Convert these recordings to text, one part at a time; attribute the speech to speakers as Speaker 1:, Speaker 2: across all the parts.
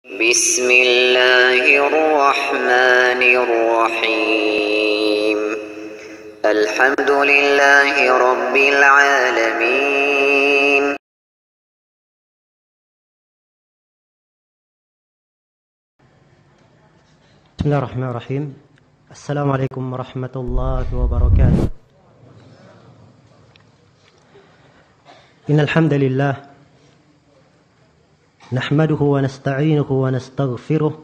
Speaker 1: بسم الله الرحمن الرحيم الحمد لله رب العالمين
Speaker 2: بسم الله الرحمن الرحيم السلام عليكم ورحمة الله وبركاته إن الحمد لله نحمده ونستعينه ونستغفره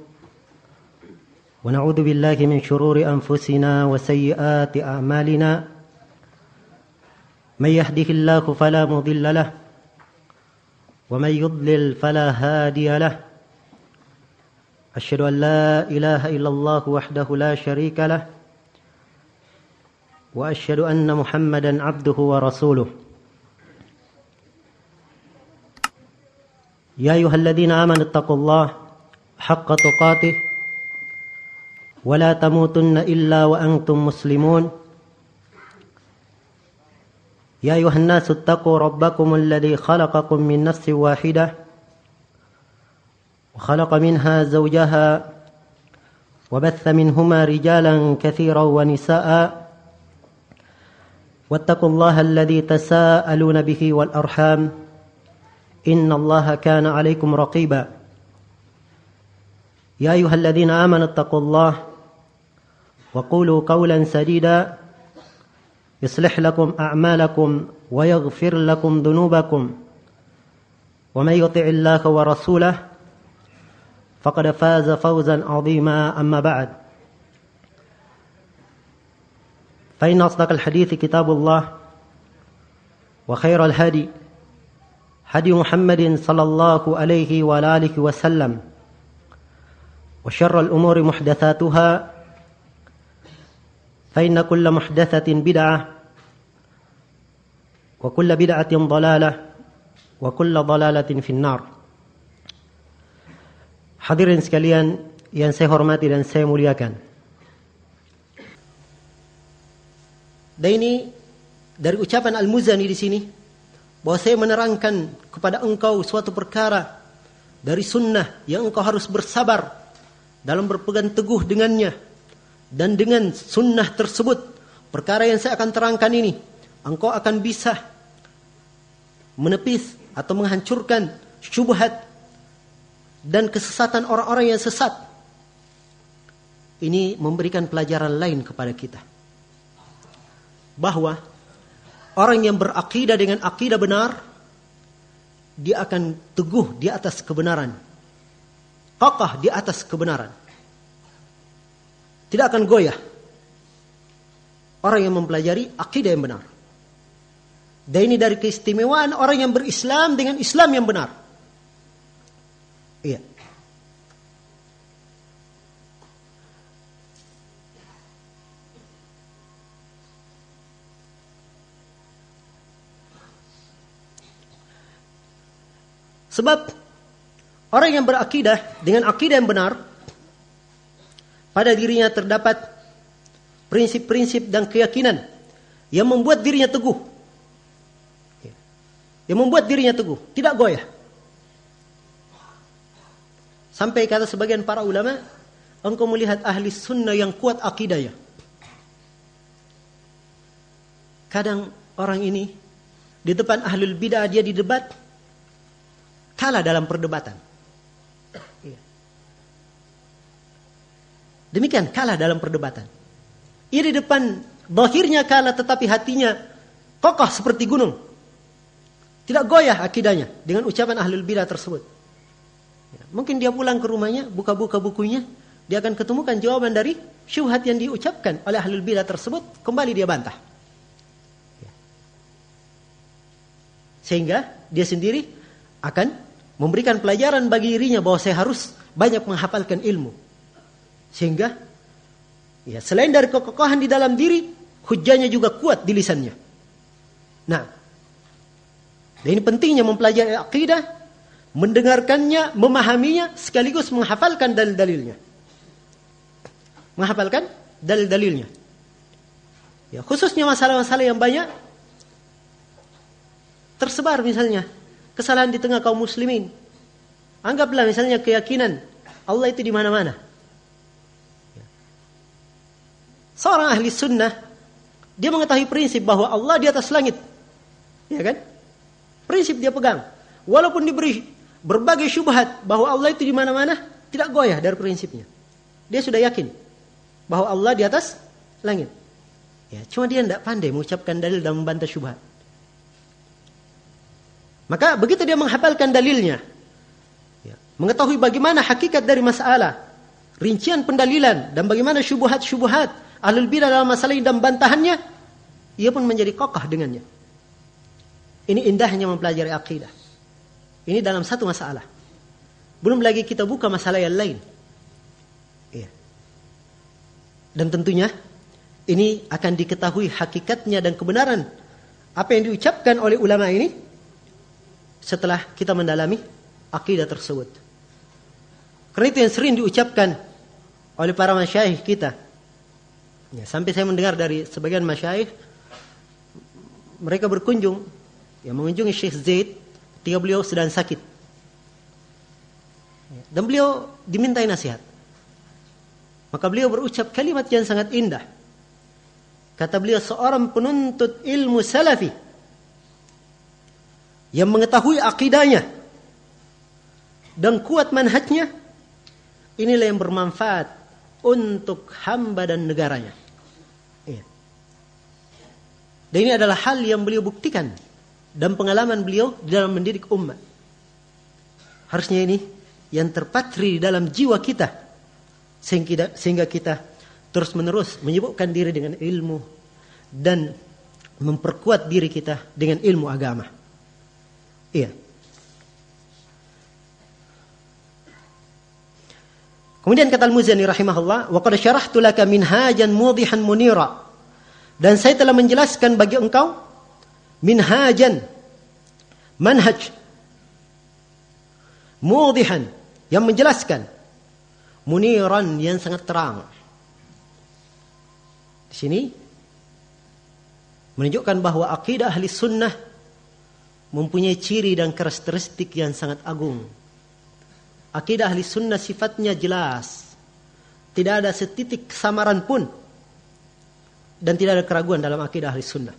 Speaker 2: ونعوذ بالله من شرور أنفسنا وسيئات أعمالنا من يهده الله فلا مضل له ومن يضلل فلا هادي له أشهد أن لا إله إلا الله وحده لا شريك له وأشهد أن محمدا عبده ورسوله يا أيها الذين آمنوا اتقوا الله حق تقاته ولا تموتن إلا وأنتم مسلمون يا أيها الناس اتقوا ربكم الذي خلقكم من نفس واحدة وخلق منها زوجها وبث منهما رجالا كثيرا ونساء واتقوا الله الذي تساءلون به والأرحام إن الله كان عليكم رقيبا يا أيها الذين آمنوا اتقوا الله وقولوا قولا سديدا يصلح لكم أعمالكم ويغفر لكم ذنوبكم ومن يطع الله ورسوله فقد فاز فوزا عظيما أما بعد فإن أصدق الحديث كتاب الله وخير الهدي هدي محمد صلى الله عليه وآله وسلم وشر الأمور محدثاتها فإن كل محدثة بدعة وكل بدعة ضلالة وكل ضلالة في النار. Hadirin sekalian yang saya hormati dan saya muliakan. Dan ini dari ucapan Al-Muzani di sini bahwa saya menerangkan kepada engkau suatu perkara dari sunnah yang engkau harus bersabar dalam berpegang teguh dengannya, dan dengan sunnah tersebut perkara yang saya akan terangkan ini engkau akan bisa menepis atau menghancurkan syubhat dan kesesatan orang-orang yang sesat. Ini memberikan pelajaran lain kepada kita bahwa orang yang berakidah dengan akidah benar, dia akan teguh di atas kebenaran, kokoh di atas kebenaran, tidak akan goyah. Orang yang mempelajari akidah yang benar. Dan ini dari keistimewaan orang yang berislam dengan Islam yang benar. Iya. Sebab orang yang berakidah dengan akidah yang benar, pada dirinya terdapat prinsip-prinsip dan keyakinan yang membuat dirinya teguh. Yang membuat dirinya teguh, tidak goyah. Sampai kata sebagian para ulama, engkau melihat ahli sunnah yang kuat akidahnya. Kadang orang ini di depan ahlul bid'ah dia didebat, kalah dalam perdebatan. Demikian kalah dalam perdebatan. Ia di depan zahirnya kalah, tetapi hatinya kokoh seperti gunung. Tidak goyah akidahnya dengan ucapan ahlul bid'ah tersebut. Mungkin dia pulang ke rumahnya, buka-buka bukunya, dia akan ketemukan jawaban dari syubhat yang diucapkan oleh ahlul bidah tersebut, kembali dia bantah. Sehingga dia sendiri akan memberikan pelajaran bagi dirinya bahwa saya harus banyak menghafalkan ilmu. Sehingga selain dari kekokohan di dalam diri, hujahnya juga kuat di lisannya. Nah, dan ini pentingnya mempelajari akidah, mendengarkannya, memahaminya, sekaligus menghafalkan dalil-dalilnya. Menghafalkan dalil-dalilnya. Ya, khususnya masalah-masalah yang banyak tersebar, misalnya kesalahan di tengah kaum muslimin. Anggaplah misalnya keyakinan Allah itu di mana-mana. Seorang ahli sunnah, dia mengetahui prinsip bahwa Allah di atas langit. Ya kan? Prinsip dia pegang. Walaupun diberi berbagai syubhat bahwa Allah itu di mana-mana, tidak goyah dari prinsipnya. Dia sudah yakin bahwa Allah di atas langit. Ya, cuma dia tidak pandai mengucapkan dalil dan membantah syubhat. Maka begitu dia menghafalkan dalilnya, ya, mengetahui bagaimana hakikat dari masalah, rincian pendalilan, dan bagaimana syubhat-syubhat ahlul bidah dalam masalah ini dan bantahannya, ia pun menjadi kokoh dengannya. Ini indahnya mempelajari akidah. Ini dalam satu masalah. Belum lagi kita buka masalah yang lain. Ya. Dan tentunya ini akan diketahui hakikatnya dan kebenaran apa yang diucapkan oleh ulama ini setelah kita mendalami akidah tersebut. Karena itu yang sering diucapkan oleh para masyayikh kita. Ya, sampai saya mendengar dari sebagian masyayikh, mereka berkunjung, ya, mengunjungi Syekh Zaid ketika beliau sedang sakit. Dan beliau dimintai nasihat. Maka beliau berucap kalimat yang sangat indah. Kata beliau, seorang penuntut ilmu salafi yang mengetahui akidahnya dan kuat manhajnya, inilah yang bermanfaat untuk hamba dan negaranya. Iya. Dan ini adalah hal yang beliau buktikan dan pengalaman beliau di dalam mendidik umat. Harusnya ini yang terpatri dalam jiwa kita, sehingga kita terus-menerus menyibukkan diri dengan ilmu dan memperkuat diri kita dengan ilmu agama. Iya. Kemudian kata Al-Muzani rahimahullah, wa qad syarahtu laka minhajan mudihan munira. Dan saya telah menjelaskan bagi engkau minhajan, manhaj mudihan, yang menjelaskan, muniran, yang sangat terang. Di sini menunjukkan bahwa akidah ahli sunnah mempunyai ciri dan karakteristik yang sangat agung. Akidah ahli sunnah sifatnya jelas, tidak ada setitik kesamaran pun, dan tidak ada keraguan dalam akidah ahli sunnah.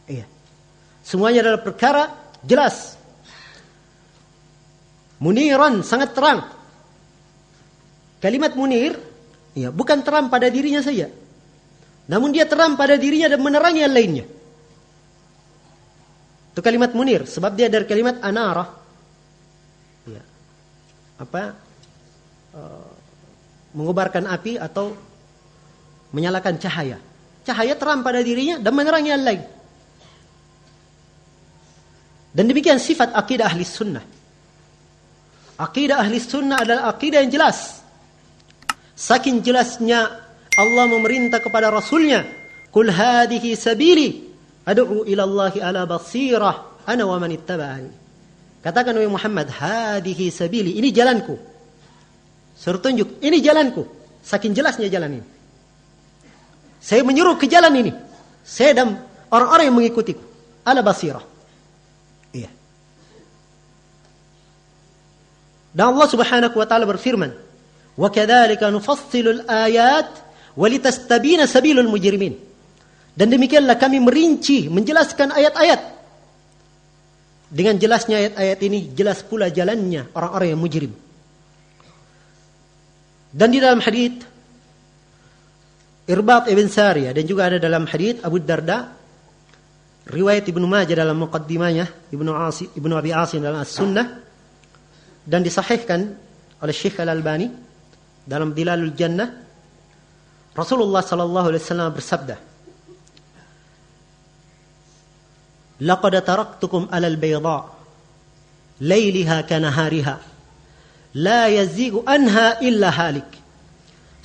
Speaker 2: Iya. Semuanya adalah perkara jelas. Muniran, sangat terang. Kalimat munir, ya, bukan terang pada dirinya saja, namun dia terang pada dirinya dan menerangi yang lainnya. Itu kalimat munir, sebab dia dari kalimat anara. Ya. Mengobarkan api atau menyalakan cahaya. Cahaya terang pada dirinya dan menerangi yang lain. Dan demikian sifat akidah ahli sunnah. Akidah ahli sunnah adalah akidah yang jelas. Saking jelasnya Allah memerintah kepada Rasulnya, Qul hadihi sabili ad'u ila Allahi ala basirah ana wa man ittaba'ani. Katakan wahai Muhammad, hadihi sabili, ini jalanku. Suruh tunjuk, ini jalanku. Saking jelasnya jalan ini. Saya menyuruh ke jalan ini. Saya dan orang-orang yang mengikutiku ala basirah. Iya. Dan Allah Subhanahu wa taala berfirman, "Wa kadzalika nufassilu al-ayat wa litastabina sabilul mujrimin." Dan demikianlah kami merinci, menjelaskan ayat-ayat. Dengan jelasnya ayat-ayat ini, jelas pula jalannya orang-orang yang mujrim. Dan di dalam hadits Irbat ibn Sariyah, dan juga ada dalam hadits Abu Darda, riwayat Ibnu Majah dalam muqaddimahnya, Ibnu Abi Asim dalam As-Sunnah, dan disahihkan oleh Syekh Al-Albani dalam Dilalul Jannah, Rasulullah sallallahu alaihi wasallam bersabda, "Laqad taraktukum 'alal bayda, lailiha kanahariha, la yazigu anha illa halik."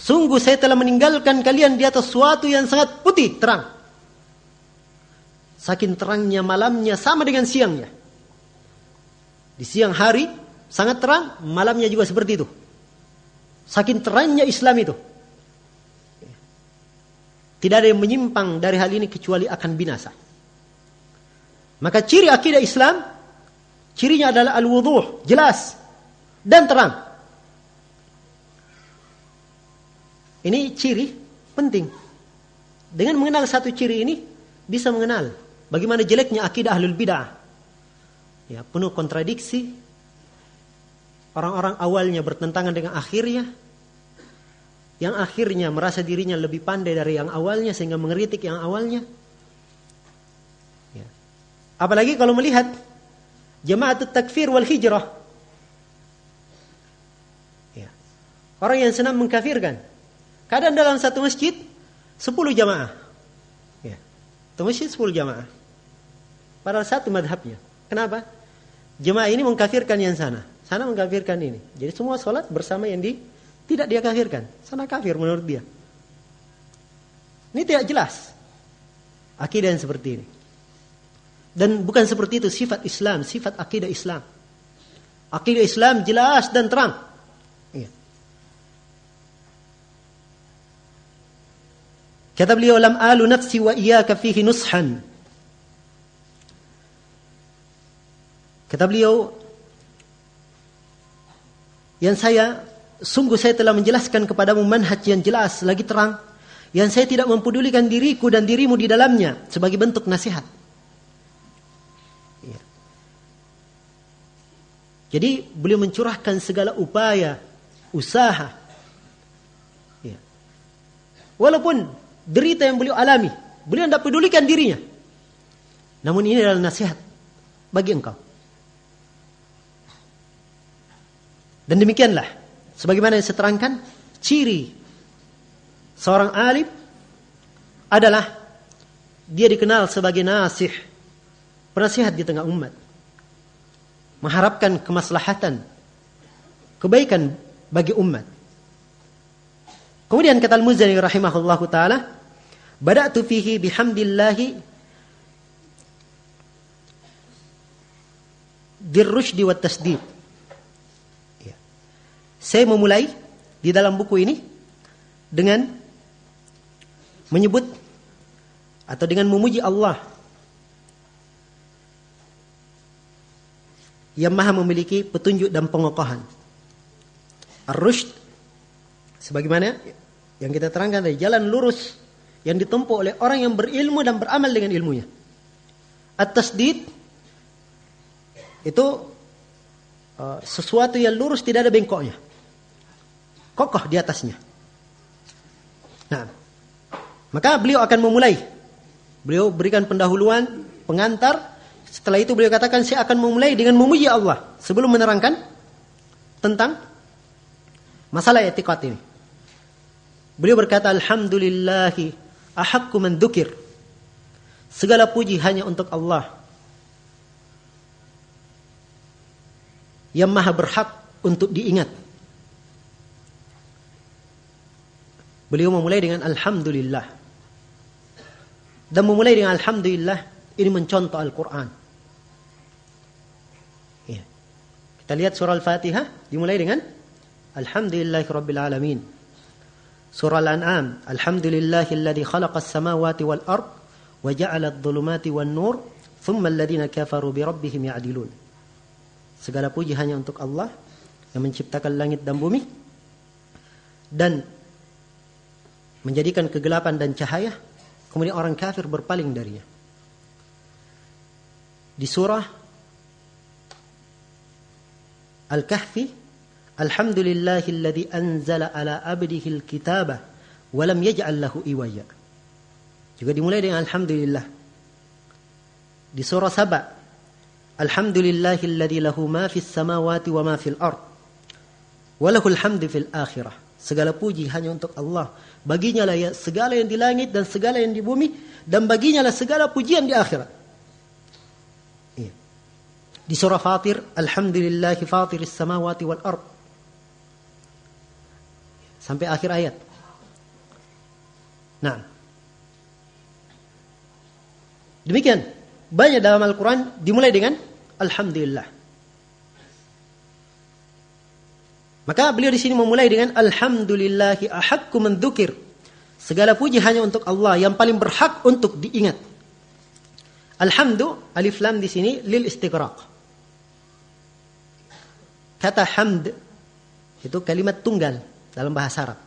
Speaker 2: Sungguh saya telah meninggalkan kalian di atas suatu yang sangat putih, terang. Saking terangnya malamnya sama dengan siangnya. Di siang hari sangat terang, malamnya juga seperti itu. Saking terangnya Islam itu. Tidak ada yang menyimpang dari hal ini kecuali akan binasa. Maka ciri akidah Islam, cirinya adalah al-wuduh, jelas dan terang. Ini ciri penting. Dengan mengenal satu ciri ini, bisa mengenal bagaimana jeleknya akidah ahlul bid'ah. Ya, penuh kontradiksi. Orang-orang awalnya bertentangan dengan akhirnya. Yang akhirnya merasa dirinya lebih pandai dari yang awalnya sehingga mengkritik yang awalnya. Ya. Apalagi kalau melihat Jama'atut Takfir wal Hijrah. Ya. Orang yang senang mengkafirkan. Kadang dalam satu masjid 10 jamaah. Ya. Satu masjid 10 jamaah. Padahal satu madhabnya. Kenapa? Jemaah ini mengkafirkan yang sana. Sana mengkafirkan ini. Jadi semua sholat bersama yang tidak dia kafirkan. Sana kafir menurut dia. Ini tidak jelas. Akidah yang seperti ini. Dan bukan seperti itu sifat Islam. Sifat akidah Islam. Akidah Islam jelas dan terang. Ya. Kata beliau, lam alu nafsi wa iyyaka fihi nushan. Kata beliau, sungguh saya telah menjelaskan kepadamu manhaj yang jelas lagi terang, yang saya tidak mempedulikan diriku dan dirimu di dalamnya sebagai bentuk nasihat. Ya. Jadi beliau mencurahkan segala upaya, usaha. Ya. Walaupun derita yang beliau alami, beliau tidak pedulikan dirinya. Namun ini adalah nasihat bagi engkau. Dan demikianlah, sebagaimana yang saya terangkan, ciri seorang alim adalah dia dikenal sebagai nasih, penasihat di tengah umat, mengharapkan kemaslahatan, kebaikan bagi umat. Kemudian kata Al-Muzani rahimahullahu ta'ala, bada'tu fihi bihamdillahi dirrushdi wa tasdid. Ya. Saya memulai di dalam buku ini dengan menyebut atau dengan memuji Allah yang maha memiliki petunjuk dan pengokohan. Ar-rushd sebagaimana yang kita terangkan dari jalan lurus yang ditempuh oleh orang yang berilmu dan beramal dengan ilmunya. At-tasdid itu sesuatu yang lurus tidak ada bengkoknya, kokoh di atasnya. Nah, maka beliau akan memulai. Beliau berikan pendahuluan, pengantar. Setelah itu beliau katakan saya akan memulai dengan memuji Allah sebelum menerangkan tentang masalah i'tiqad ini. Beliau berkata, alhamdulillahi ahaqqu man dzukir. Segala puji hanya untuk Allah yang maha berhak untuk diingat. Beliau memulai dengan alhamdulillah. Dan memulai dengan alhamdulillah ini mencontoh Al-Quran. Ya. Kita lihat surah Al-Fatihah dimulai dengan alhamdulillahi rabbil alamin. Surah Al-An'am, alhamdulillahilladzi khalaqas samawati wal ard wa ja'ala adh-dhulumati wan nur thumma alladhina kafaru bi rabbihim ya'dilun. Segala puji hanya untuk Allah yang menciptakan langit dan bumi dan menjadikan kegelapan dan cahaya, kemudian orang kafir berpaling darinya. Di surah Al-Kahfi, alhamdulillahilladzi anzala ala abdihi alkitaba wa lam yaj'al lahu iwaja. Juga dimulai dengan alhamdulillah. Di surah Saba, alhamdulillahilladzi lahu ma fis samawati wa ma fil ard wa lahul hamdu fil akhirah. Segala puji hanya untuk Allah. Baginya lah ya segala yang di langit dan segala yang di bumi, dan baginya lah segala pujian di akhirat. Iya. Di surah Fatir, alhamdulillahi fatiris samawati wal ard. Sampai akhir ayat. Nah, demikian banyak dalam Al-Quran dimulai dengan alhamdulillah. Maka beliau di sini memulai dengan alhamdulillahi ahaqqu man dzukir. Segala puji hanya untuk Allah yang paling berhak untuk diingat. Alhamdu, alif lam di sini lil istighraq. Kata hamd itu kalimat tunggal dalam bahasa Arab.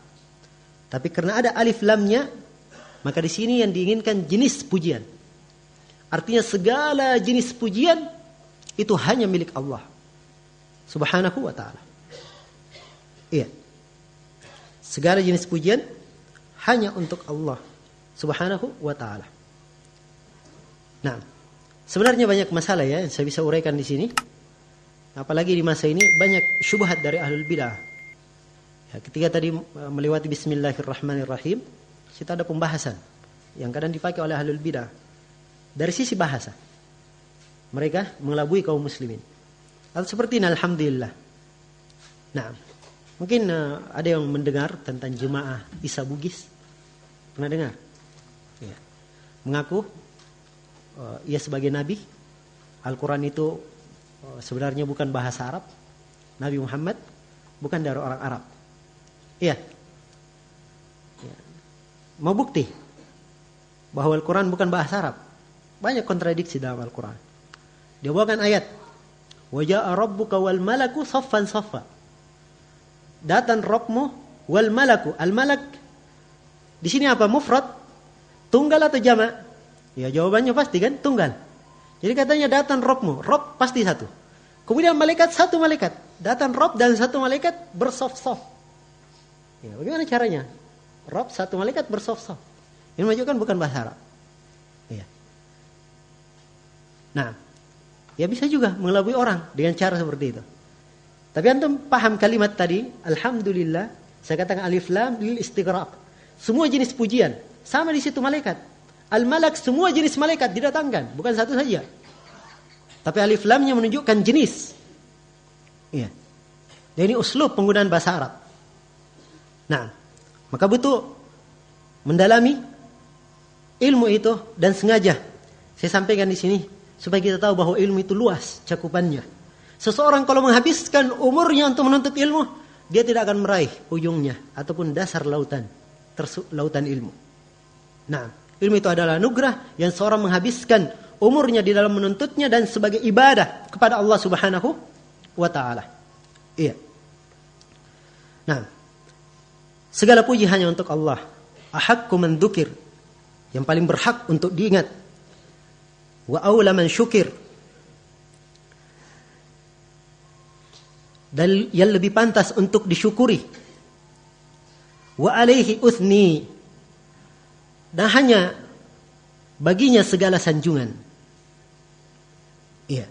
Speaker 2: Tapi karena ada alif lamnya, maka di sini yang diinginkan jenis pujian. Artinya segala jenis pujian itu hanya milik Allah Subhanahu wa ta'ala. Iya. Segala jenis pujian hanya untuk Allah Subhanahu wa ta'ala. Nah, sebenarnya banyak masalah ya yang saya bisa uraikan di sini. Apalagi di masa ini banyak syubhat dari ahlul bidah. Ya, ketika tadi melewati Bismillahirrahmanirrahim, kita ada pembahasan yang kadang dipakai oleh ahlul bidah dari sisi bahasa. Mereka mengelabui kaum muslimin. Atau seperti ini, alhamdulillah. Nah, mungkin ada yang mendengar tentang jemaah Isa Bugis. Pernah dengar? Ya. Mengaku ia sebagai nabi. Al-Quran itu sebenarnya bukan bahasa Arab. Nabi Muhammad bukan dari orang Arab. Iya. Ya. Mau bukti bahwa Al-Quran bukan bahasa Arab. Banyak kontradiksi dalam Al-Quran. Dia bawakan ayat. Waja'a rabbuka wal malaku saffan saffa. Datang Rabbmu wal malaku. Al-malak di sini apa? Mufrad? Tunggal atau jamak? Ya jawabannya pasti kan tunggal. Jadi katanya datang Rabbmu. Rabb pasti satu. Kemudian malaikat satu malaikat. Datang Rabb dan satu malaikat bersaf-saf. Ya, bagaimana caranya? Rabb satu malaikat bersaf-saf. Ini menunjukkan bukan bahasa Arab. Ya. Nah, ya bisa juga mengelabui orang dengan cara seperti itu. Tapi antum paham kalimat tadi, alhamdulillah, saya katakan alif lam lil istighraq. Semua jenis pujian, sama di situ malaikat. Al-malak semua jenis malaikat didatangkan, bukan satu saja. Tapi alif lamnya menunjukkan jenis. Iya. Dan ini uslub penggunaan bahasa Arab. Nah, maka butuh mendalami ilmu itu dan sengaja saya sampaikan di sini supaya kita tahu bahwa ilmu itu luas cakupannya. Seseorang kalau menghabiskan umurnya untuk menuntut ilmu, dia tidak akan meraih ujungnya ataupun dasar lautan ilmu. Nah, ilmu itu adalah anugerah yang seorang menghabiskan umurnya di dalam menuntutnya dan sebagai ibadah kepada Allah Subhanahu wa ta'ala. Iya. Nah, segala puji hanya untuk Allah. Ahaqqu man dzukir, yang paling berhak untuk diingat. Wa aula man syukir, dan yang lebih pantas untuk disyukuri. Wa alaihi uthni, dan hanya baginya segala sanjungan. Iya.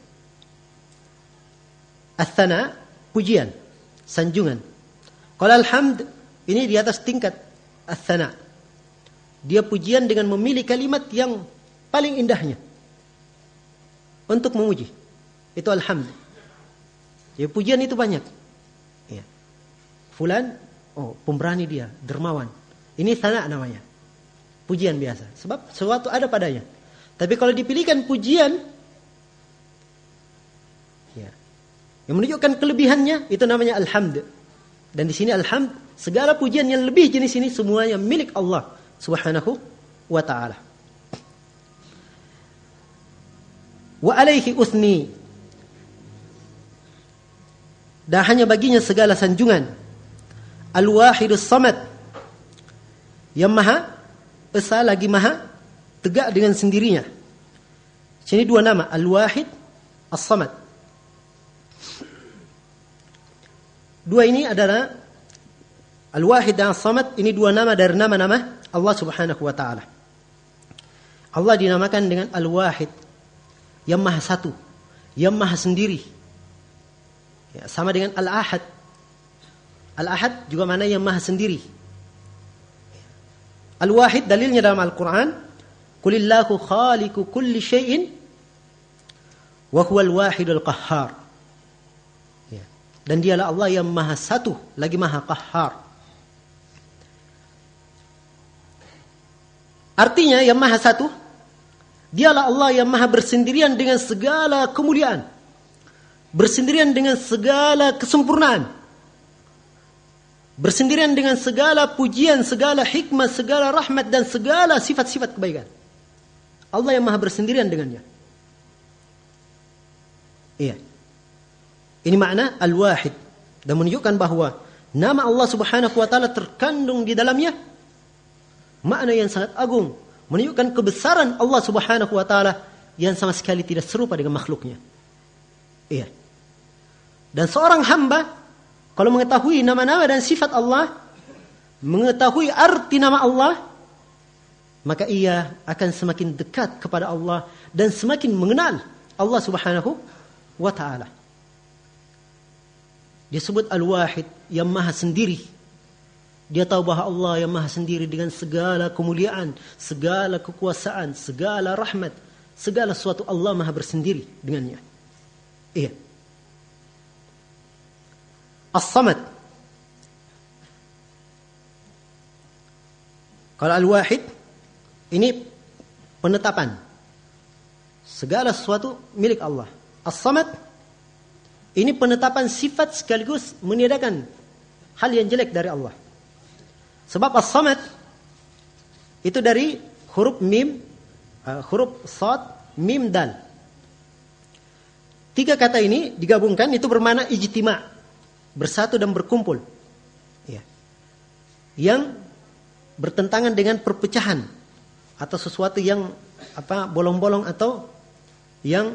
Speaker 2: Athana, pujian, sanjungan. Kalau alhamd, ini di atas tingkat athana. Dia pujian dengan memilih kalimat yang paling indahnya untuk memuji. Itu alhamd. Jadi pujian itu banyak. Ya. Fulan, pemberani dia, dermawan. Ini thana namanya. Pujian biasa. Sebab sesuatu ada padanya. Tapi kalau dipilihkan pujian, ya, yang menunjukkan kelebihannya, itu namanya alhamd. Dan di sini alhamd, segala pujian yang lebih jenis ini semuanya milik Allah Subhanahu wa ta'ala. Wa alaihi uthni, dan hanya baginya segala sanjungan. Al-wahidus samad, yang maha esa lagi maha tegak dengan sendirinya. Sini dua nama, Al-wahid, As-samad. Dua ini adalah Al-wahid dan As-samad, ini dua nama dari nama-nama Allah Subhanahu wa ta'ala. Allah dinamakan dengan Al-wahid, yang maha satu, yang maha sendiri. Ya, sama dengan Al-ahad. Al-ahad juga mana yang maha sendiri. Al-wahid dalilnya dalam Al-Quran, Qulillahu khaliqu kulli syai'in wa huwal wahidul qahhar. Ya. Dan dialah Allah yang maha satu lagi maha qahhar. Artinya yang maha satu, dialah Allah yang maha bersendirian dengan segala kemuliaan, bersendirian dengan segala kesempurnaan, bersendirian dengan segala pujian, segala hikmah, segala rahmat dan segala sifat-sifat kebaikan. Allah yang maha bersendirian dengannya. Iya. Ini makna Al-Wahid, dan menunjukkan bahwa nama Allah Subhanahu wa ta'ala terkandung di dalamnya makna yang sangat agung, menunjukkan kebesaran Allah Subhanahu wa taala yang sama sekali tidak serupa dengan makhluknya. Iya. Dan seorang hamba kalau mengetahui nama-nama dan sifat Allah, mengetahui arti nama Allah, maka ia akan semakin dekat kepada Allah dan semakin mengenal Allah Subhanahu wa taala. Disebut Al-Wahid, yang maha sendiri. Dia tahu bahwa Allah yang maha sendiri dengan segala kemuliaan, segala kekuasaan, segala rahmat, segala sesuatu Allah maha bersendiri dengannya. Iya. As-Samad. Kalau Al-Wahid, ini penetapan. Segala sesuatu milik Allah. As-Samad, ini penetapan sifat sekaligus meniadakan hal yang jelek dari Allah. Sebab As-Samad itu dari huruf mim, huruf sad, mim, dal. 3 kata ini digabungkan itu bermakna ijtima', bersatu dan berkumpul. Ya. Yang bertentangan dengan perpecahan atau sesuatu yang bolong-bolong atau yang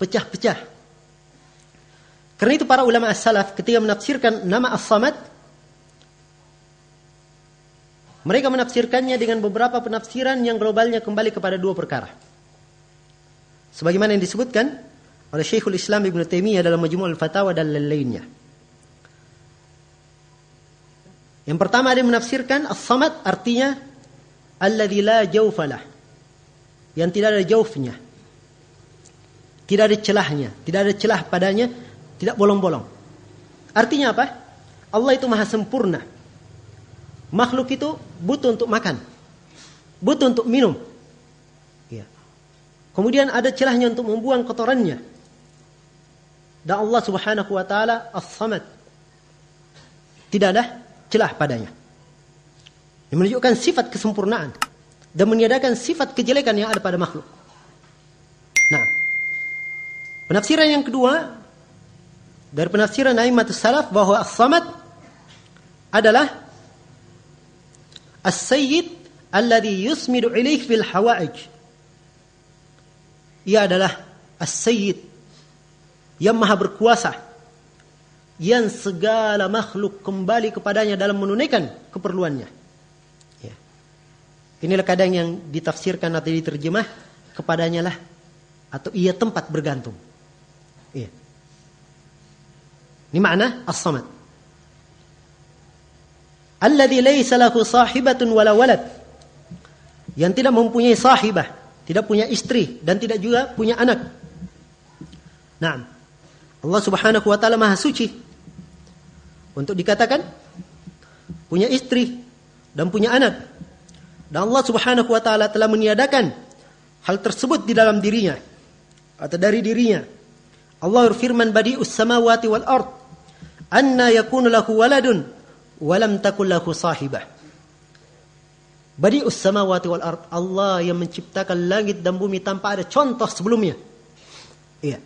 Speaker 2: pecah-pecah. Karena itu para ulama as-salaf ketika menafsirkan nama As-Samad, mereka menafsirkannya dengan beberapa penafsiran yang globalnya kembali kepada 2 perkara. Sebagaimana yang disebutkan oleh Syekhul Islam Ibn Taimiyah dalam Majmu' al-Fatawa dan lain-lainnya. Yang pertama ada yang menafsirkan As-Samad artinya alladzi la jawfalah, yang tidak ada jaufnya, tidak ada celahnya, tidak ada celah padanya, tidak bolong-bolong. Artinya apa? Allah itu maha sempurna. Makhluk itu butuh untuk makan, butuh untuk minum. Ya. Kemudian ada celahnya untuk membuang kotorannya. Dan Allah Subhanahu wa taala As-Samad, tidak ada celah padanya. Yang menunjukkan sifat kesempurnaan dan meniadakan sifat kejelekan yang ada pada makhluk. Nah, penafsiran yang kedua dari penafsiran A'immatus Salaf bahwa As-Samad adalah As-Sayyid alladhi yusmidu ilaih fil hawaij. Ia adalah As-Sayyid yang maha berkuasa, yang segala makhluk kembali kepadanya dalam menunaikan keperluannya. Ya. Inilah kadang yang ditafsirkan atau diterjemah kepadanya lah, atau ia tempat bergantung. Ya. Ini makna As-Samad. Alladzi laisa lahu sahibatun wala walad, yang tidak mempunyai sahibah, tidak punya istri dan tidak juga punya anak. Naam. Allah Subhanahu wa taala maha suci untuk dikatakan punya istri dan punya anak. Dan Allah Subhanahu wa taala telah meniadakan hal tersebut di dalam dirinya atau dari dirinya. Allah berfirman, badi'us samawati wal ard, anna yakunu lahu waladun walam takul lahu sahibah. Badi'us samawati wal ard, Allah yang menciptakan langit dan bumi tanpa ada contoh sebelumnya. Iya.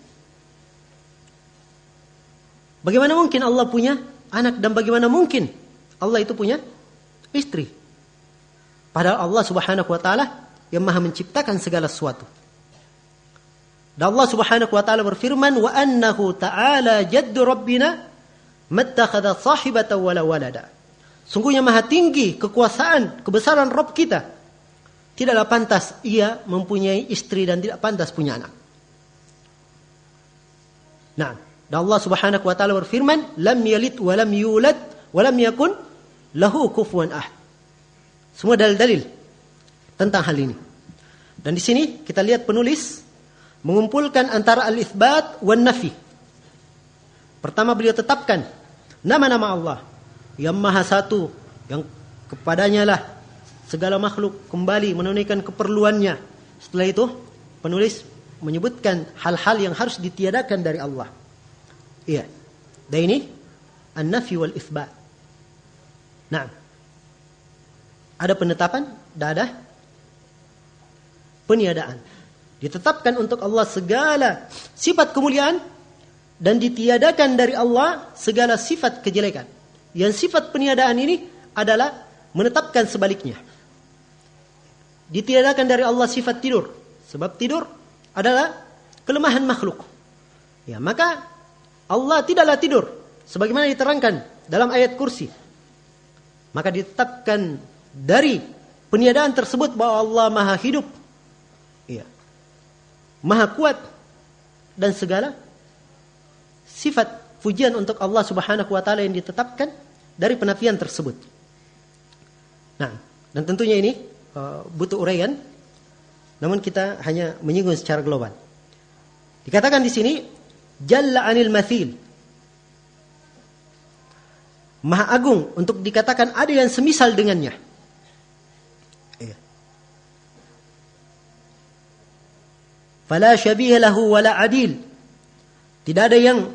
Speaker 2: Bagaimana mungkin Allah punya anak, dan bagaimana mungkin Allah itu punya istri? Padahal Allah Subhanahu wa taala yang maha menciptakan segala sesuatu. Dan Allah Subhanahu wa taala berfirman, wa annahu ta'ala jaddu rabbina mattakhadha sahibatan wala walada. Sungguhnya maha tinggi kekuasaan, kebesaran Rabb kita. Tidaklah pantas ia mempunyai istri dan tidak pantas punya anak. Nah, dan Allah Subhanahu wa taala berfirman, lam yalid wa lam yulad wa lam yakun lahu kufuwan ahad. Semua dalil-dalil tentang hal ini. Dan di sini kita lihat penulis mengumpulkan antara al-itsbat wan nafi. Pertama beliau tetapkan nama-nama Allah yang maha satu, yang kepadanya lah segala makhluk kembali menunaikan keperluannya. Setelah itu penulis menyebutkan hal-hal yang harus ditiadakan dari Allah. Iya. Dan ini an-nafi wal itsbat. Nah, ada penetapan dan ada peniadaan. Ditetapkan untuk Allah segala sifat kemuliaan dan ditiadakan dari Allah segala sifat kejelekan. Yang sifat peniadaan ini adalah menetapkan sebaliknya. ditiadakan dari Allah sifat tidur. Sebab tidur adalah kelemahan makhluk. Ya, maka Allah tidaklah tidur sebagaimana diterangkan dalam ayat kursi. Maka ditetapkan dari peniadaan tersebut bahwa Allah Maha hidup, ya, Maha kuat, dan segala sifat pujian untuk Allah Subhanahu wa taala yang ditetapkan dari penafian tersebut. Nah, dan tentunya ini butuh uraian, namun kita hanya menyinggung secara global. Dikatakan di sini Jalla 'anil mathil, Maha agung untuk dikatakan ada yang semisal dengannya. Iya. Fala syabiha lahu wala adil. Tidak ada yang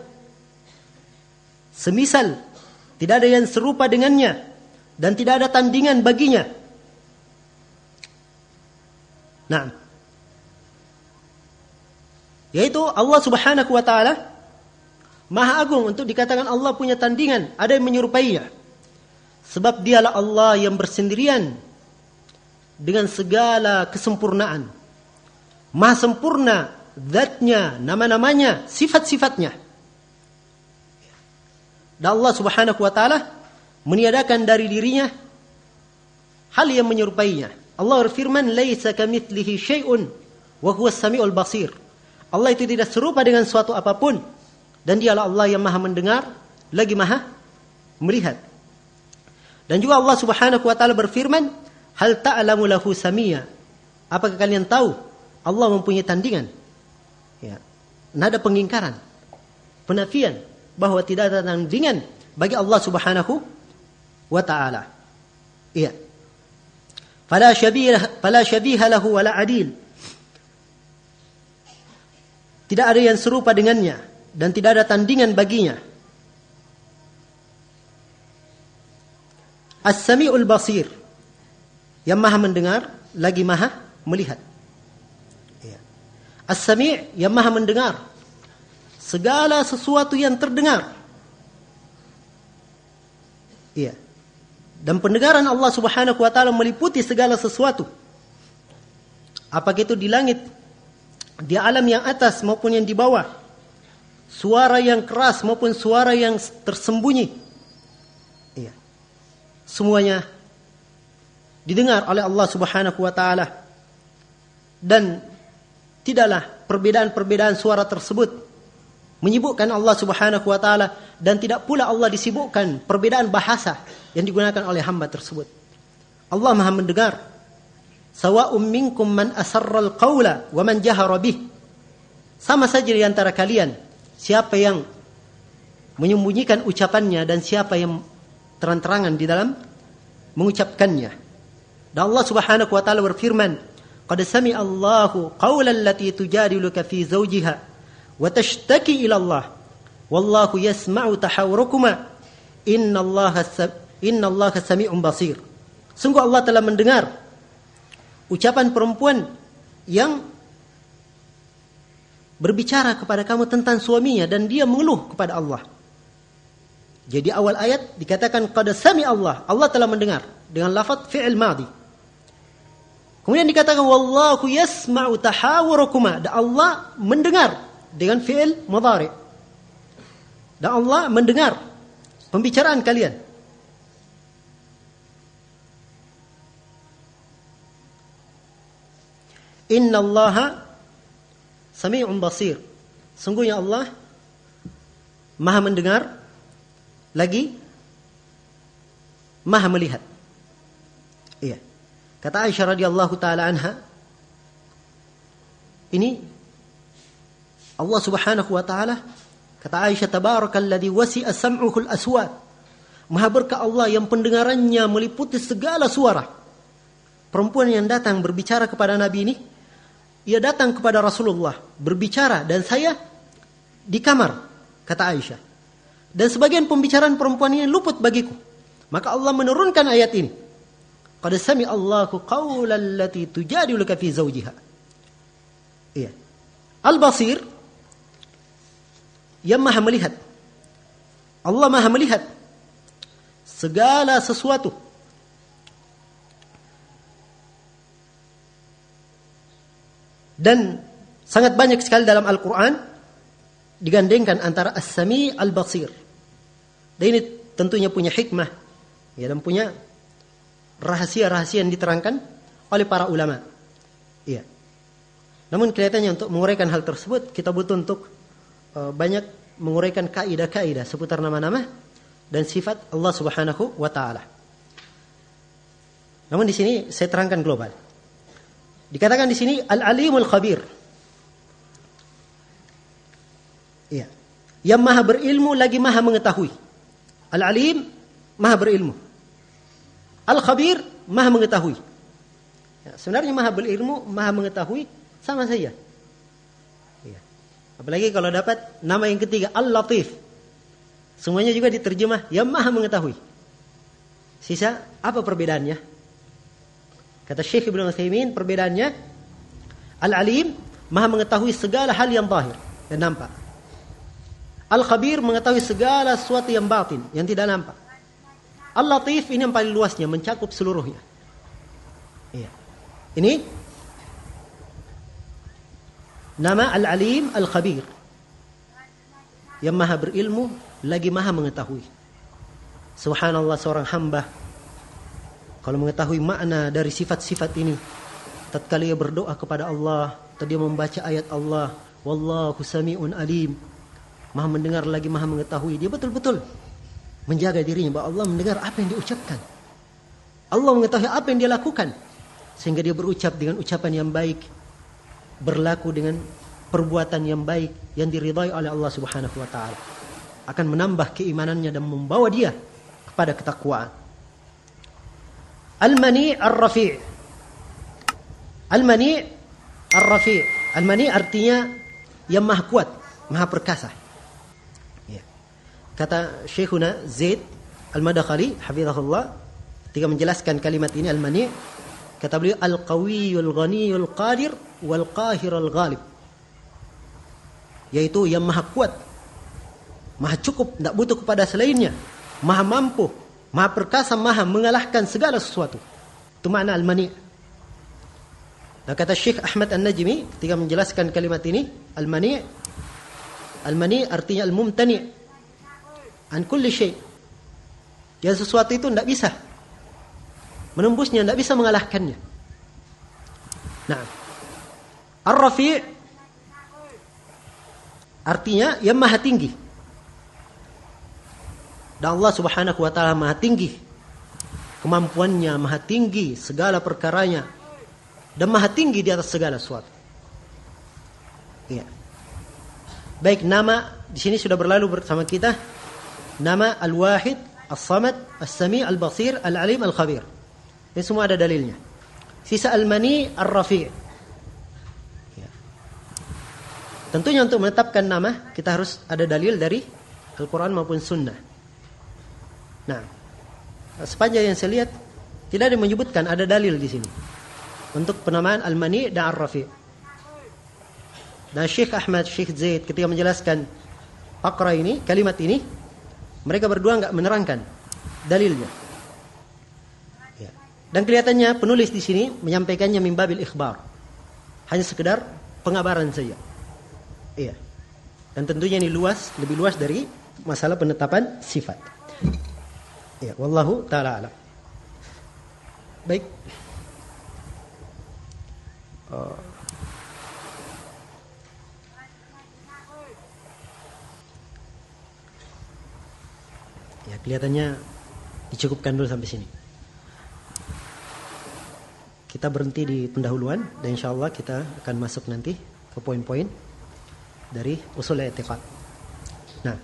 Speaker 2: semisal, tidak ada yang serupa dengannya, dan tidak ada tandingan baginya. Nah, yaitu Allah Subhanahu wa taala Maha agung untuk dikatakan Allah punya tandingan, ada yang menyerupainya. Sebab dialah Allah yang bersendirian dengan segala kesempurnaan. Maha sempurna zatnya, nama-namanya, sifat-sifatnya. Dan Allah Subhanahu wa taala meniadakan dari dirinya hal yang menyerupainya. Allah berfirman, "Laisa kamitslihi syai'un wa huwas samiul basir." Allah itu tidak serupa dengan suatu apapun, dan dialah Allah yang Maha mendengar lagi Maha melihat. Dan juga Allah Subhanahu wa taala berfirman, "Hal ta'lamu lahu samia?" Apakah kalian tahu Allah mempunyai tandingan? Ya. Nada pengingkaran, penafian bahwa tidak ada tandingan bagi Allah Subhanahu wa taala. Iya. Fala syabiha lahu wala adil. Tidak ada yang serupa dengannya dan tidak ada tandingan baginya. As-Sami'ul Basir, yang Maha mendengar lagi Maha melihat. Ya. As-Sami', yang Maha mendengar segala sesuatu yang terdengar. Iya. Dan pendengaran Allah Subhanahu wa taala meliputi segala sesuatu. Apakah itu di langit, di alam yang atas maupun yang di bawah, suara yang keras maupun suara yang tersembunyi. Iya. Semuanya didengar oleh Allah Subhanahu wa taala. Dan tidaklah perbedaan-perbedaan suara tersebut menyibukkan Allah Subhanahu wa taala, dan tidak pula Allah disibukkan perbedaan bahasa yang digunakan oleh hamba tersebut. Allah Maha mendengar. Sawa'um minkum man asarral qawla wa man jahara bih. Sama saja di antara kalian siapa yang menyembunyikan ucapannya dan siapa yang terang-terangan di dalam mengucapkannya. Dan Allah Subhanahu wa taala berfirman, "Qad sami'a Allahu qawlan allati tujadiluka fi zawjiha wa tashtaki ila Allah wallahu yasma'u tahawurakuma innallaha sami'un basir." Sungguh Allah telah mendengar ucapan perempuan yang berbicara kepada kamu tentang suaminya dan dia mengeluh kepada Allah. Jadi awal ayat dikatakan qad sami Allah telah mendengar dengan lafaz fi'il madhi. Kemudian dikatakan wallahu yasma'u tahawurakuma, dan Allah mendengar dengan fi'il mudhari. Dan Allah mendengar pembicaraan kalian. Innallaha sami'un basir. Sungguhnya Allah Maha mendengar lagi Maha melihat. Iya. Kata Aisyah radhiyallahu taala anha, ini Allah Subhanahu wa taala, kata Aisyah, tabarakalladzi wasi'a sam'uhul aswat. Maha berkah Allah yang pendengarannya meliputi segala suara. Perempuan yang datang berbicara kepada Nabi ini, ia datang kepada Rasulullah berbicara dan saya di kamar, kata Aisyah. Dan sebagian pembicaraan perempuan ini luput bagiku. Maka Allah menurunkan ayat ini. Qad sami'a Allahu qawlan allati tujadiluka fi zawjiha. Iya. Al-Basir, yang Maha melihat. Allah Maha melihat segala sesuatu. Dan sangat banyak sekali dalam Al-Quran digandengkan antara As-Sami' Al-Basir. Dan ini tentunya punya hikmah, ya, dan punya rahasia-rahasia yang diterangkan oleh para ulama. Iya. Namun kelihatannya untuk menguraikan hal tersebut kita butuh untuk banyak menguraikan kaidah-kaidah seputar nama-nama dan sifat Allah Subhanahu wa taala. Namun di sini saya terangkan global. Dikatakan di sini Al-Alimul Khabir. Iya. Yang maha berilmu lagi maha mengetahui. Al-Alim maha berilmu. Al-Khabir maha mengetahui. Ya, sebenarnya maha berilmu, maha mengetahui sama saja. Ya. Apalagi kalau dapat nama yang ketiga Al-Latif. Semuanya juga diterjemah yang maha mengetahui. Sisa apa perbedaannya? Kata Syekh Ibnu Utsaimin, perbedaannya Al-Alim maha mengetahui segala hal yang zahir dan nampak. Al-Khabir mengetahui segala sesuatu yang batin, yang tidak nampak. Al-Latif ini yang paling luasnya, mencakup seluruhnya. Iya. Ini nama Al-Alim Al-Khabir. Yang maha berilmu lagi maha mengetahui. Subhanallah, seorang hamba kalau mengetahui makna dari sifat-sifat ini, tatkala ia berdoa kepada Allah, atau dia membaca ayat Allah, wallahu sami'un alim, maha mendengar lagi maha mengetahui, dia betul-betul menjaga dirinya bahwa Allah mendengar apa yang diucapkan. Allah mengetahui apa yang dia lakukan, sehingga dia berucap dengan ucapan yang baik, berlaku dengan perbuatan yang baik yang diridhai oleh Allah Subhanahu wa taala. Akan menambah keimanannya dan membawa dia kepada ketakwaan. Al-Mani' Ar-Rafi'. Al-Mani' Ar-Rafi'. Al-Mani' artinya yang maha kuat, maha perkasa. Ya. Kata Syekhuna Zaid Al-Madakhali hafizahullah ketika menjelaskan kalimat ini Al-Mani', kata beliau Al-Qawiyul Ghaniyul Qadir wal Qahirul Ghalib. Yaitu yang maha kuat, maha cukup, tidak butuh kepada selainnya, maha mampu, maha perkasa, maha mengalahkan segala sesuatu. Itu makna Al-Mani'. Nah, kata Syekh Ahmad An-Najmi ketika menjelaskan kalimat ini, Al-Mani', Al-Mani' artinya Al-Mumtani' an kulli syai'. Yang sesuatu itu tidak bisa menembusnya, tidak bisa mengalahkannya. Nah, Ar-Rafi' artinya yang maha tinggi. Dan Allah Subhanahu wa taala maha tinggi. Kemampuannya maha tinggi, segala perkaranya, dan maha tinggi di atas segala sesuatu. Iya. Baik, nama di sini sudah berlalu bersama kita. Nama Al-Wahid, As-Samad, As-Sami', Al-Basir, Al-Alim, Al-Khabir. Ini semua ada dalilnya. Sisa Al-Mani' Ar-Rafi'. Ya. Tentunya untuk menetapkan nama kita harus ada dalil dari Al-Quran maupun Sunnah. Nah, sepanjang yang saya lihat tidak ada yang menyebutkan ada dalil di sini untuk penamaan Al-Mani' dan Ar-Rafi'. Dan Syekh Ahmad, Syekh Zaid ketika menjelaskan faqra ini, kalimat ini, mereka berdua enggak menerangkan dalilnya. Ya. Dan kelihatannya penulis di sini menyampaikannya min babil ikhbar. Hanya sekedar pengabaran saja. Iya. Dan tentunya ini luas, lebih luas dari masalah penetapan sifat. Ya, wallahu ta'ala alam. Baik. Ya, kelihatannya dicukupkan dulu sampai sini. Kita berhenti di pendahuluan dan insyaallah kita akan masuk nanti ke poin-poin dari usul i'tiqad. Nah,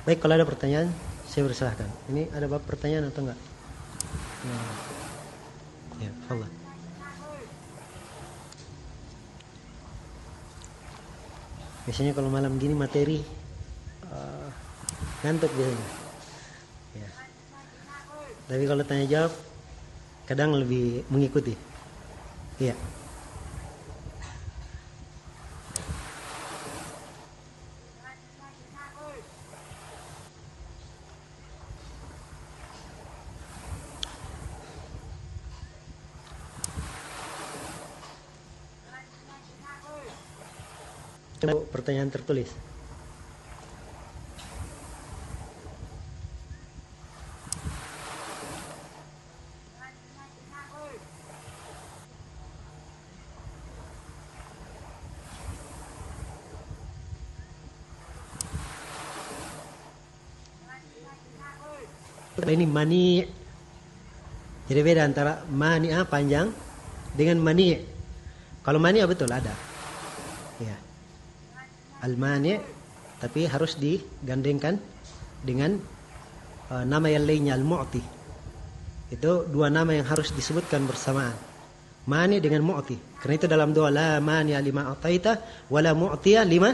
Speaker 2: baik, kalau ada pertanyaan saya persilahkan. Ini ada bab pertanyaan atau enggak? Nah. Ya, Allah. Biasanya kalau malam gini materi ngantuk biasanya. Ya. Tapi kalau tanya jawab kadang lebih mengikuti. Iya. Coba pertanyaan tertulis. Ini mani. Jadi beda antara mani panjang dengan mani. Kalau mani betul ada. Ya. Al-mani tapi harus digandengkan dengan nama yang lainnya al-mu'ti. Itu dua nama yang harus disebutkan bersamaan. Mani dengan mu'ti. Karena itu dalam doa la mani lima ataita wala mu'tiya lima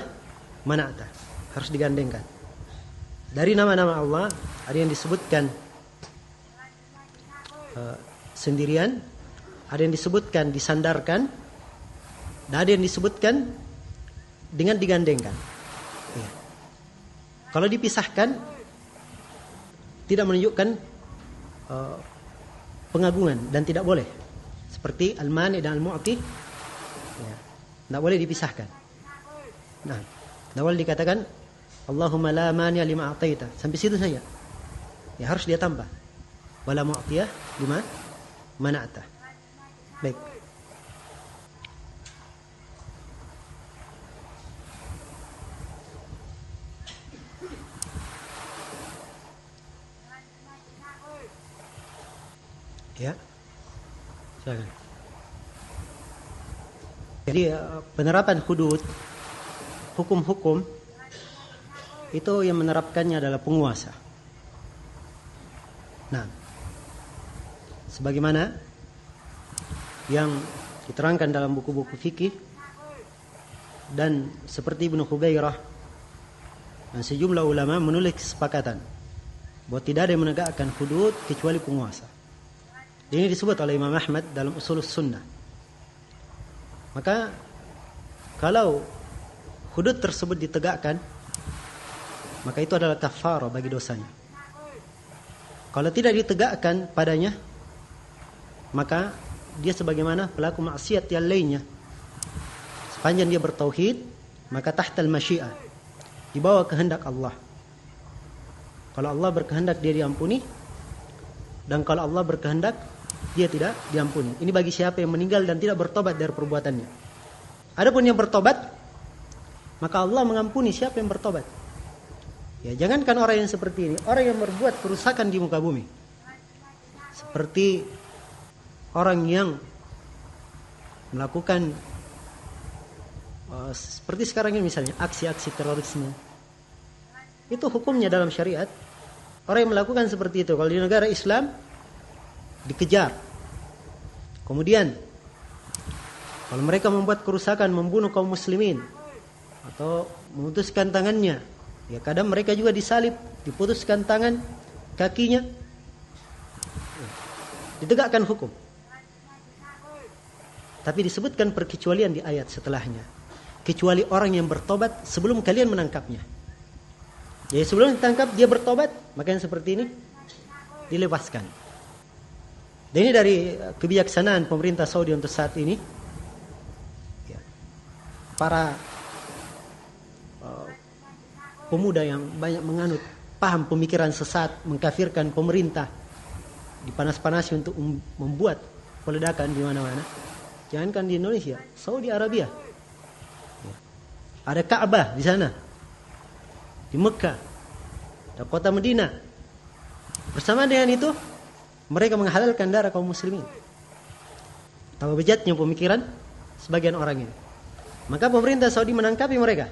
Speaker 2: mana'ta. Harus digandengkan. Dari nama-nama Allah ada yang disebutkan sendirian, ada yang disebutkan disandarkan, dan ada yang disebutkan dengan digandengkan. Ya. Kalau dipisahkan tidak menunjukkan pengagungan dan tidak boleh. Seperti al-mani dan al-mu'ti, ya, tidak boleh dipisahkan. Nah, tidak boleh dikatakan Allahumma la mani lima ataita. Sampai situ saja. Ya harus dia tambah. Wala mu'tiyah lima mana'ta. Baik. Ya. Silakan. Jadi penerapan hudud, hukum-hukum itu yang menerapkannya adalah penguasa. Nah, sebagaimana yang diterangkan dalam buku-buku fikih dan seperti Ibnu Khubairah dan sejumlah ulama menulis kesepakatan bahwa tidak ada yang menegakkan hudud kecuali penguasa. Ini disebut oleh Imam Ahmad dalam Ushulus Sunnah. Maka kalau hudud tersebut ditegakkan, maka itu adalah kafarah bagi dosanya. Kalau tidak ditegakkan padanya, maka dia sebagaimana pelaku maksiat yang lainnya. Sepanjang dia bertauhid, maka tahtal masyiah, di bawah kehendak Allah. Kalau Allah berkehendak dia diampuni, dan kalau Allah berkehendak dia tidak diampuni. Ini bagi siapa yang meninggal dan tidak bertobat dari perbuatannya. Adapun yang bertobat, maka Allah mengampuni siapa yang bertobat. Ya, jangankan orang yang seperti ini, orang yang berbuat kerusakan di muka bumi. Seperti orang yang melakukan seperti sekarang ini misalnya aksi-aksi terorisme. Itu hukumnya dalam syariat. Orang yang melakukan seperti itu kalau di negara Islam dikejar. Kemudian kalau mereka membuat kerusakan, membunuh kaum muslimin atau memutuskan tangannya, ya kadang mereka juga disalib, diputuskan tangan, kakinya, ditegakkan hukum. Tapi disebutkan perkecualian di ayat setelahnya. Kecuali orang yang bertobat sebelum kalian menangkapnya. Jadi sebelum ditangkap dia bertobat, maka yang seperti ini dilepaskan. Dan ini dari kebijaksanaan pemerintah Saudi untuk saat ini. Ya, para pemuda yang banyak menganut paham pemikiran sesat, mengkafirkan pemerintah, dipanas-panasi untuk membuat peledakan di mana-mana. Jangankan di Indonesia, Saudi Arabia. Ya. Ada Ka'bah di sana, di Mekah, di kota Medina. Bersama dengan itu, mereka menghalalkan darah kaum muslimin. Tahu bejatnya pemikiran sebagian orang ini. Maka pemerintah Saudi menangkapi mereka.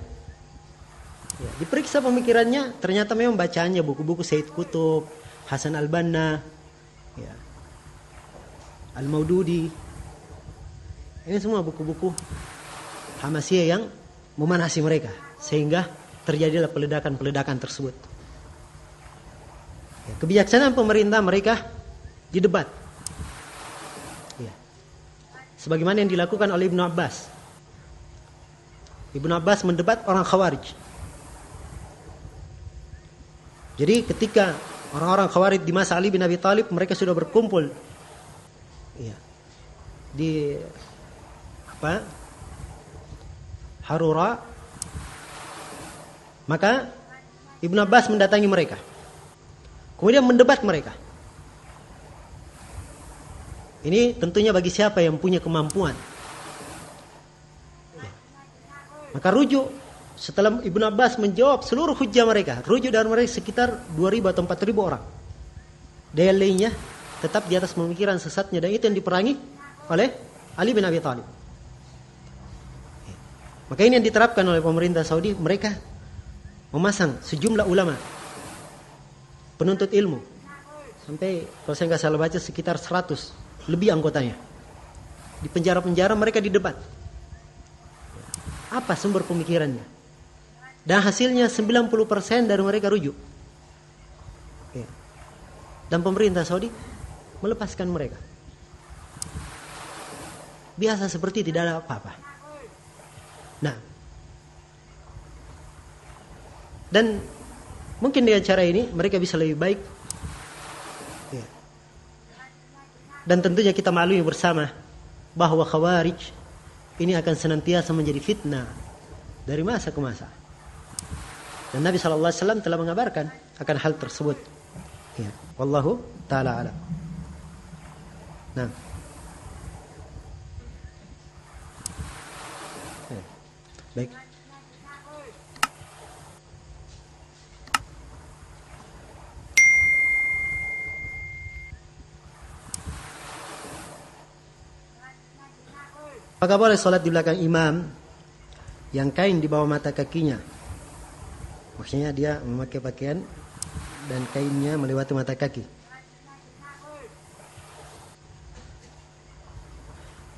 Speaker 2: Ya, diperiksa pemikirannya, ternyata memang bacaannya buku-buku Sayyid Qutb, Hasan al-Banna, ya, Al-Maududi. Ini semua buku-buku Hamasiyah yang memanasi mereka, sehingga terjadilah peledakan-peledakan tersebut. Ya, kebijaksanaan pemerintah mereka didebat. Ya. Sebagaimana yang dilakukan oleh Ibnu Abbas. Ibnu Abbas mendebat orang Khawarij. Jadi ketika orang-orang Khawarij di masa Ali bin Abi Thalib, mereka sudah berkumpul, ya, di Harura, Maka Ibnu Abbas mendatangi mereka. Kemudian mendebat mereka. Ini tentunya bagi siapa yang punya kemampuan. Maka rujuk setelah Ibnu Abbas menjawab seluruh hujjah mereka, rujuk dari mereka sekitar 2.000 atau 4.000 orang. Daya lainnya tetap di atas pemikiran sesatnya, dan itu yang diperangi oleh Ali bin Abi Thalib. Maka ini yang diterapkan oleh pemerintah Saudi. Mereka memasang sejumlah ulama, penuntut ilmu, sampai kalau saya nggak salah baca sekitar 100 lebih anggotanya. Di penjara-penjara mereka didebat. Apa sumber pemikirannya? Dan hasilnya 90% dari mereka rujuk. Dan pemerintah Saudi melepaskan mereka. Biasa seperti tidak ada apa-apa. Nah, dan mungkin dengan cara ini mereka bisa lebih baik. Dan tentunya kita maklumi bersama bahwa Khawarij ini akan senantiasa menjadi fitnah dari masa ke masa. Dan Nabi SAW telah mengabarkan akan hal tersebut. Ya, wallahu ta'ala alam. Nah, ya. Baik. Apakah boleh sholat di belakang imam yang kain di bawah mata kakinya? Maksudnya dia memakai pakaian dan kainnya melewati mata kaki.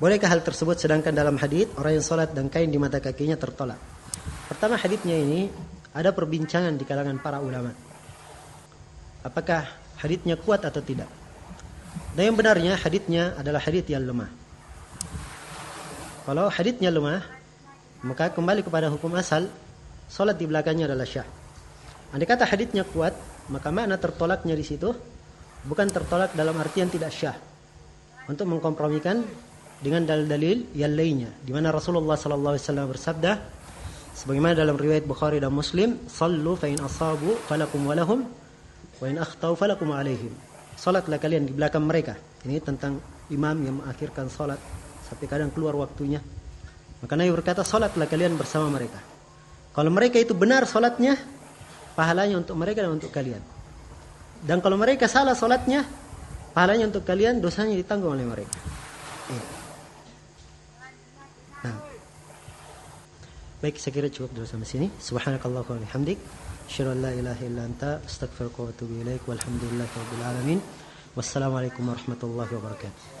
Speaker 2: Bolehkah hal tersebut sedangkan dalam hadits orang yang sholat dan kain di mata kakinya tertolak? Pertama, haditsnya ini ada perbincangan di kalangan para ulama. Apakah haditsnya kuat atau tidak? Dan yang benarnya haditsnya adalah hadits yang lemah. Kalau haditsnya lemah, maka kembali kepada hukum asal, sholat di belakangnya adalah syah. Andai kata haditsnya kuat, maka makna tertolaknya di situ bukan tertolak dalam artian tidak syah, untuk mengkompromikan dengan dalil-dalil yang lainnya, di mana Rasulullah SAW bersabda, sebagaimana dalam riwayat Bukhari dan Muslim, "Sallu fa in asabu falakum walahum, wa in akhtau falakum alaihim." Salatlah kalian di belakang mereka. Ini tentang imam yang mengakhirkan salat sampai kadang keluar waktunya. Maka Nabi berkata, salatlah kalian bersama mereka. Kalau mereka itu benar salatnya, pahalanya untuk mereka dan untuk kalian. Dan kalau mereka salah salatnya, pahalanya untuk kalian, dosanya ditanggung oleh mereka. Nah. Baik, saya kira cukup dulu sampai sini. Subhanakallah wa bihamdik, asyhadu an la ilaha illa anta, astaghfiruka wa atubu ilaik, walhamdulillahirabbil alamin. Wassalamualaikum warahmatullahi wabarakatuh.